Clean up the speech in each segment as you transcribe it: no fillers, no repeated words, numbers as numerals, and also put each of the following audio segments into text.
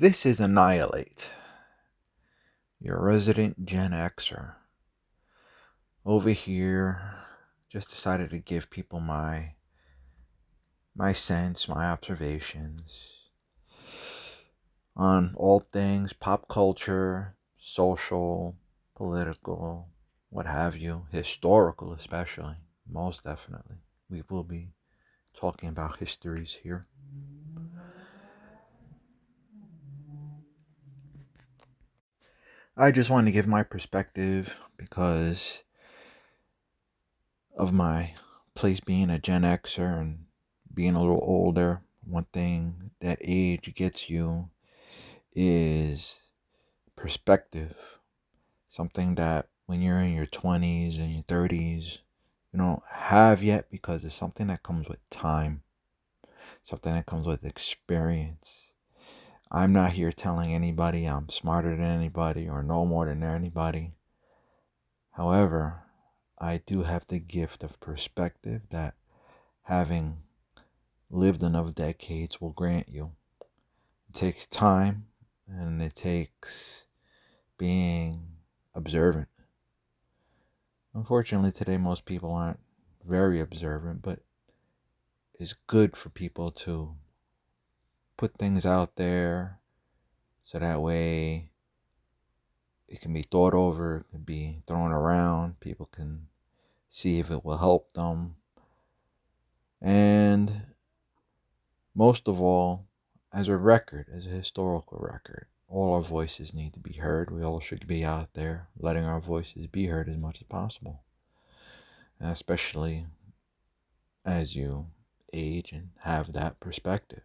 This is Annihilate, your resident Gen Xer. Over here, just decided to give people my sense, my observations on all things pop culture, social, political, what have you, historical especially, most definitely. We will be talking about histories here. I just want to give my perspective because of my place being a Gen Xer and being a little older. One thing that age gets you is perspective. Something that when you're in your 20s and your 30s, you don't have yet because it's something that comes with time, something that comes with experience. I'm not here telling anybody I'm smarter than anybody or know more than anybody. However, I do have the gift of perspective that having lived enough decades will grant you. It takes time and it takes being observant. Unfortunately, today most people aren't very observant, but it's good for people to put things out there so that way it can be thought over, it can be thrown around, people can see if it will help them. And most of all, as a record, as a historical record, all our voices need to be heard. We all should be out there letting our voices be heard as much as possible, and especially as you age and have that perspective.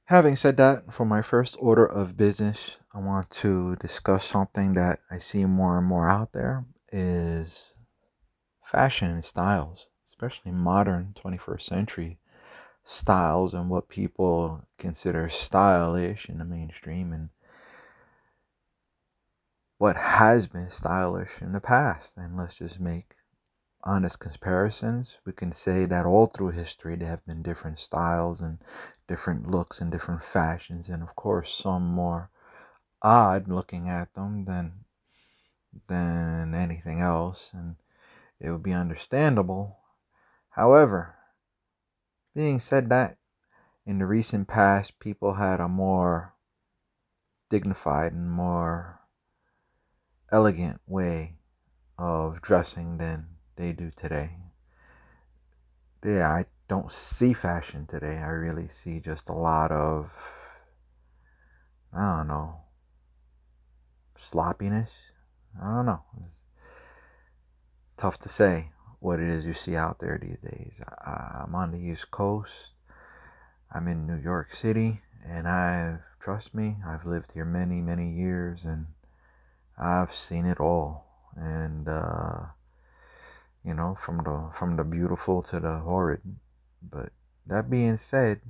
Having said that, for my first order of business, I want to discuss something that I see more and more out there is fashion and styles, especially modern 21st century styles and what people consider stylish in the mainstream and what has been stylish in the past. And let's just make honest comparisons. We can say that all through history there have been different styles and different looks and different fashions, and of course some more odd looking at them than anything else, and it would be understandable. However, being said that, in the recent past people had a more dignified and more elegant way of dressing than they do today. Yeah, I don't see fashion today. I really see just a lot of, I don't know, sloppiness. I don't know. It's tough to say what it is you see out there these days. I'm on the East Coast. I'm in New York City, and trust me, I've lived here many, many years, and I've seen it all. And from the beautiful to the horrid. But that being said,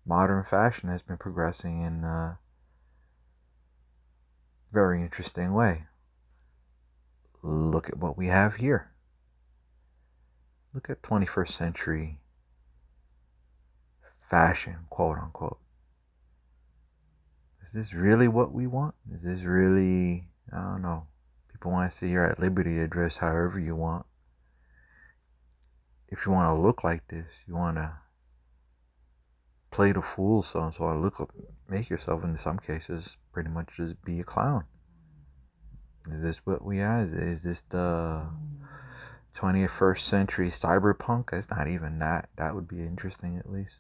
modern fashion has been progressing in a very interesting way. Look at what we have here. Look at 21st century fashion, quote unquote. Is this really what we want? Is this really, I don't know. People want to say you're at liberty to dress however you want. If you want to look like this, you want to play the fool, so and so, make yourself, in some cases, pretty much just be a clown. Is this what we are? Is this the 21st century cyberpunk? It's not even that. That would be interesting, at least.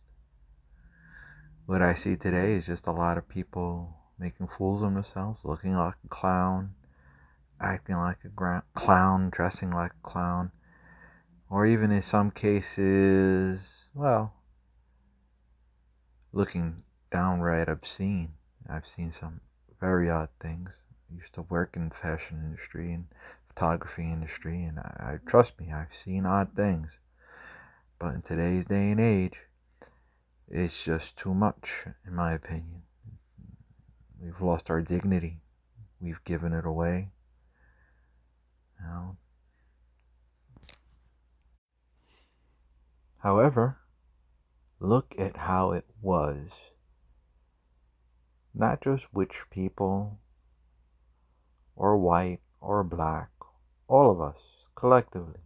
What I see today is just a lot of people making fools of themselves, looking like a clown, acting like a clown, dressing like a clown, or even in some cases, well, looking downright obscene. I've seen some very odd things. I used to work in the fashion industry and photography industry, and I trust me, I've seen odd things. But in today's day and age, it's just too much, in my opinion. We've lost our dignity. We've given it away. You know? However, look at how it was. Not just which people, or white, or black, all of us, collectively.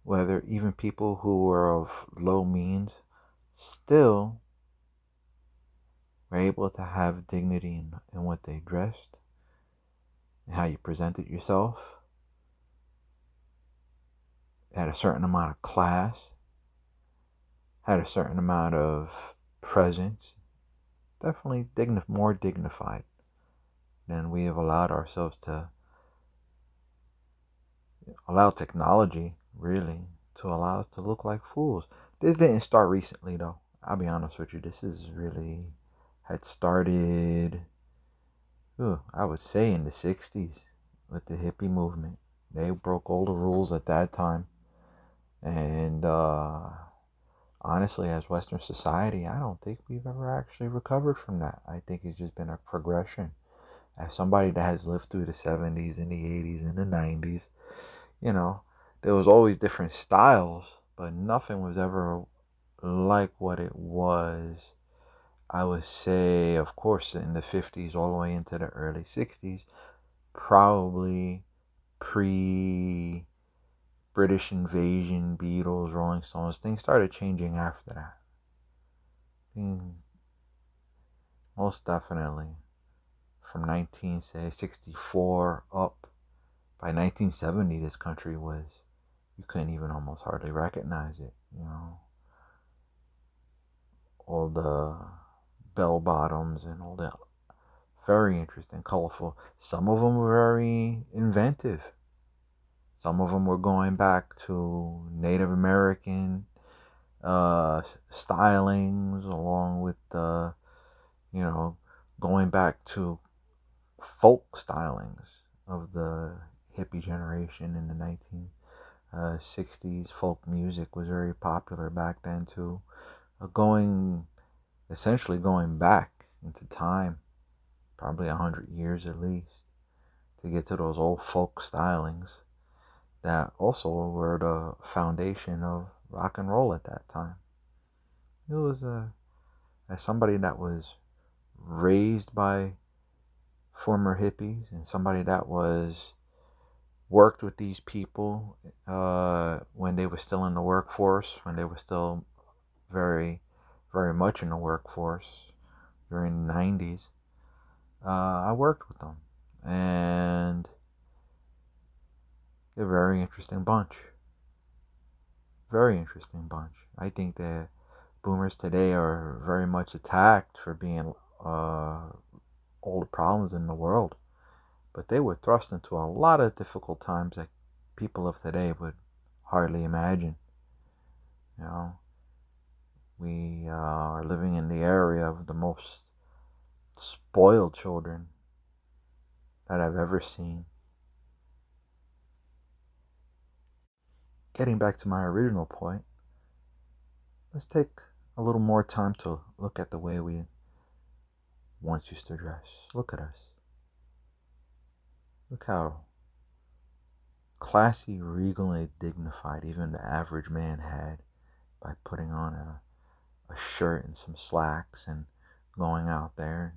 Whether even people who were of low means, still were able to have dignity in what they dressed, and how you presented yourself, had a certain amount of class, had a certain amount of presence, definitely more dignified than we have allowed ourselves to allow technology, really, to allow us to look like fools. This didn't start recently, though. I'll be honest with you. This is really had started, I would say, in the 60s with the hippie movement. They broke all the rules at that time. And honestly, as Western society, I don't think we've ever actually recovered from that. I think it's just been a progression. As somebody that has lived through the 70s and the 80s and the 90s, you know, there was always different styles, but nothing was ever like what it was. I would say, of course, in the 50s all the way into the early 60s, probably pre British invasion, Beatles, Rolling Stones, things started changing after that. Most definitely. From 1964 up, by 1970, this country was, you couldn't even almost hardly recognize it, all the bell bottoms and all that. Very interesting, colorful. Some of them were very inventive. Some of them were going back to Native American stylings, along with going back to folk stylings of the hippie generation in the 1960s. Folk music was very popular back then too. Essentially going back into time, probably 100 years at least, to get to those old folk stylings that also were the foundation of rock and roll at that time. It was as somebody that was raised by former hippies and somebody that was worked with these people when they were still in the workforce, when they were still very, very much in the workforce during the 90s. I worked with them, and they're a very interesting bunch. Very interesting bunch. I think that boomers today are very much attacked for being all the problems in the world, but they were thrust into a lot of difficult times that people of today would hardly imagine. You know, we are living in the area of the most spoiled children that I've ever seen. Getting back to my original point, let's take a little more time to look at the way we once used to dress. Look at us. Look how classy, regal, and dignified even the average man had by putting on a shirt and some slacks and going out there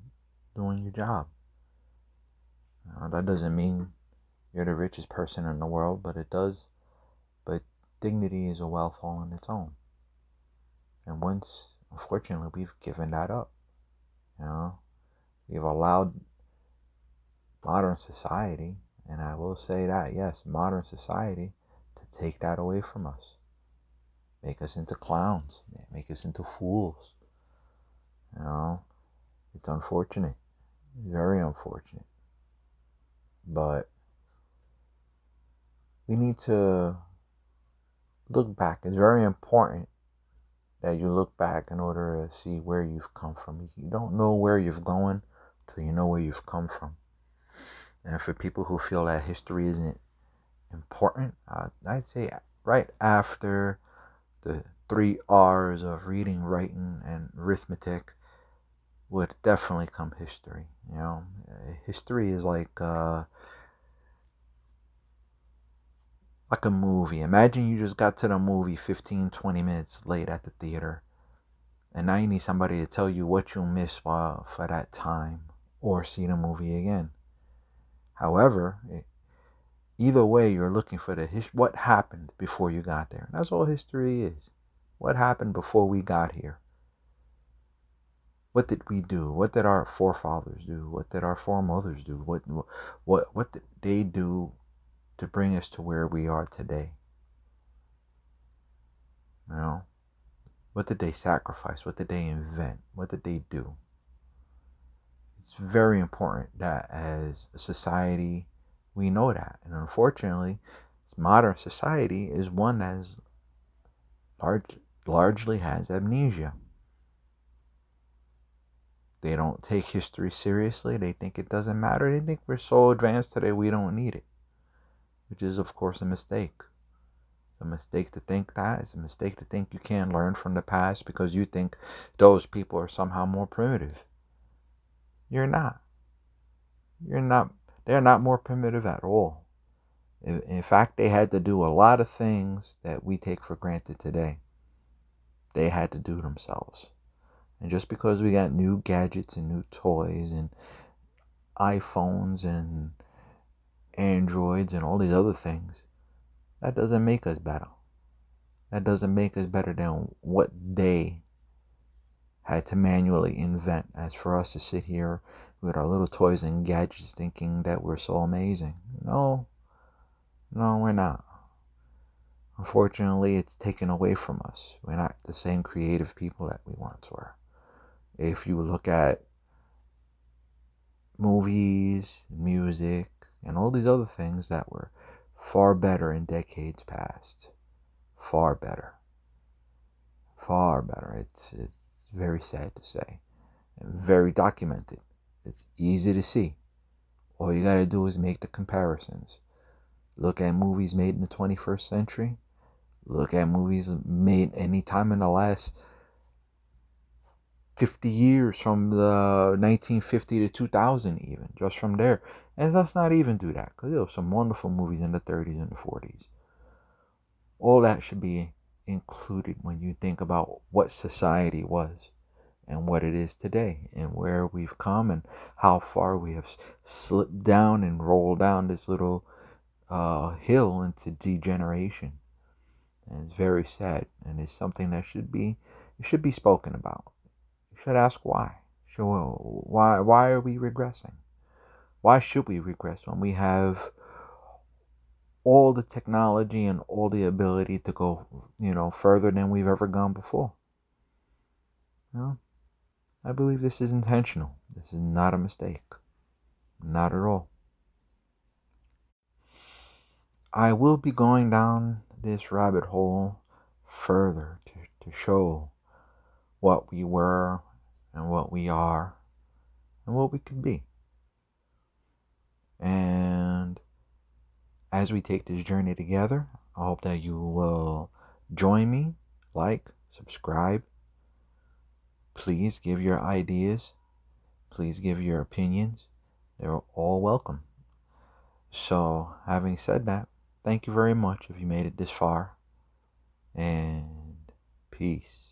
doing your job. That doesn't mean you're the richest person in the world, but it does. But dignity is a wealth all on its own. And once, unfortunately, we've given that up. We've allowed modern society, and I will say that, yes, modern society, to take that away from us. Make us into clowns, make us into fools. It's unfortunate, very unfortunate. But we need to look back. It's very important that you look back in order to see where you've come from. You don't know where you're going till you know where you've come from. And for people who feel that history isn't important, I'd say right after the 3 R's of reading, writing, and arithmetic would definitely come history. History is like Like a movie. Imagine you just got to the movie 15, 20 minutes late at the theater. And now you need somebody to tell you what you missed for that time or see the movie again. However, either way, you're looking for what happened before you got there. And that's all history is. What happened before we got here? What did we do? What did our forefathers do? What did our foremothers do? What did they do to bring us to where we are today? You know, what did they sacrifice? What did they invent? What did they do? It's very important that as a society we know that. And unfortunately, modern society is one that is largely has amnesia. They don't take history seriously. They think it doesn't matter. They think we're so advanced today we don't need it, which is, of course, a mistake. It's a mistake to think that. It's a mistake to think you can't learn from the past because you think those people are somehow more primitive. You're not. You're not. They're not more primitive at all. In fact, they had to do a lot of things that we take for granted today. They had to do themselves. And just because we got new gadgets and new toys and iPhones and Androids and all these other things, that doesn't make us better. That doesn't make us better than what they had to manually invent. As for us to sit here with our little toys and gadgets thinking that we're so amazing. No, we're not. Unfortunately, it's taken away from us. We're not the same creative people that we once were. If you look at movies, music, and all these other things that were far better in decades past. Far better. Far better. It's very sad to say. And very documented. It's easy to see. All you gotta do is make the comparisons. Look at movies made in the 21st century. Look at movies made any time in the last 50 years, from the 1950 to 2000 even, just from there. And let's not even do that, because there were some wonderful movies in the 30s and the 40s. All that should be included when you think about what society was and what it is today and where we've come and how far we have slipped down and rolled down this little hill into degeneration. And it's very sad, and it's something that should be spoken about. You should ask why. Why are we regressing? Why should we regress when we have all the technology and all the ability to go, further than we've ever gone before? I believe this is intentional. This is not a mistake. Not at all. I will be going down this rabbit hole further to show what we were and what we are and what we could be. And as we take this journey together, I hope that you will join me, subscribe. Please give your ideas. Please give your opinions. They're all welcome. So, having said that, thank you very much if you made it this far. And peace.